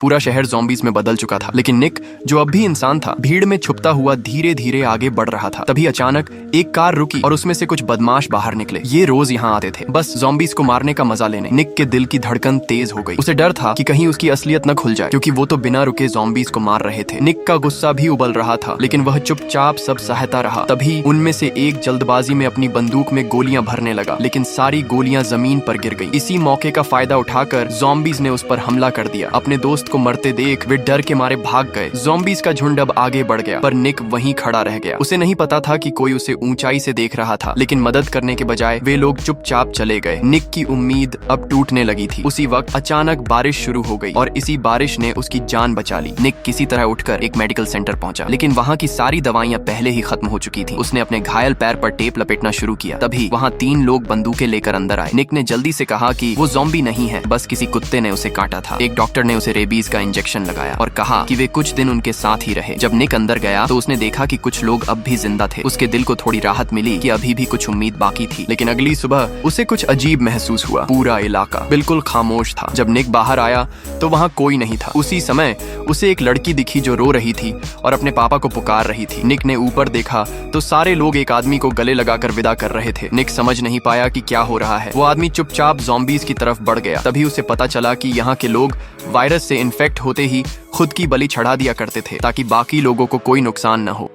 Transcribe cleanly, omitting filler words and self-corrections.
पूरा शहर ज़ॉम्बीज़ में बदल चुका था, लेकिन निक जो अब भी इंसान था, भीड़ में छुपता हुआ धीरे धीरे आगे बढ़ रहा था। तभी अचानक एक कार रुकी और उसमें से कुछ बदमाश बाहर निकले। ये रोज यहाँ आते थे, बस ज़ॉम्बीज़ को मारने का मजा लेने। निक के दिल की धड़कन तेज हो गई। उसे डर था कि कहीं उसकी असलियत न खुल जाए, क्योंकि वो तो बिना रुके ज़ॉम्बीज़ को मार रहे थे। निक का गुस्सा भी उबल रहा था, लेकिन वह चुपचाप सब सहता रहा। तभी उनमें से एक जल्दबाजी में अपनी बंदूक में गोलियां भरने लगा, लेकिन सारी गोलियां जमीन पर गिर गई। इसी मौके का फायदा उठाकर ज़ॉम्बीज़ ने उस पर हमला कर दिया। अपने दोस्त को मरते देख वे डर के मारे भाग गए। ज़ॉम्बीज़ का झुंड अब आगे बढ़ गया, पर निक वहीं खड़ा रह गया। उसे नहीं पता था कि कोई उसे ऊंचाई से देख रहा था, लेकिन मदद करने के बजाय वे लोग चुपचाप चले गए। निक की उम्मीद अब टूटने लगी थी। उसी वक्त अचानक बारिश शुरू हो गई और इसी बारिश ने उसकी जान बचा ली। निक किसी तरह उठकर एक मेडिकल सेंटर पहुंचा, लेकिन वहां की सारी दवाइयां पहले ही खत्म हो चुकी थी। उसने अपने घायल पैर पर टेप लपेटना शुरू किया। तभी वहां 3 लोग बंदूकें लेकर अंदर आए। निक ने जल्दी से कहा कि वो ज़ॉम्बी नहीं है, बस किसी कुत्ते ने उसे काटा था। एक डॉक्टर ने उसे रेबीज का इंजेक्शन लगाया और कहा कि वे कुछ दिन उनके साथ ही रहे। जब निक अंदर गया तो उसने देखा कि कुछ लोग अब भी जिंदा थे। उसके दिल को थोड़ी राहत मिली कि अभी भी कुछ उम्मीद बाकी थी, लेकिन अगली सुबह उसे कुछ अजीब महसूस हुआ। पूरा इलाका बिल्कुल खामोश था। जब निक बाहर आया तो वहाँ कोई नहीं था। उसी समय उसे एक लड़की दिखी जो रो रही थी और अपने पापा को पुकार रही थी। निक ने ऊपर देखा तो सारे लोग एक आदमी को गले लगाकर विदा कर रहे थे। निक समझ नहीं पाया कि क्या हो रहा है। वो आदमी चुपचाप ज़ॉम्बीज़ की तरफ बढ़ गया। तभी उसे पता चला कि यहाँ के लोग वायरस से इन्फेक्ट होते ही खुद की बलि चढ़ा दिया करते थे, ताकि बाकी लोगों को कोई नुकसान न हो।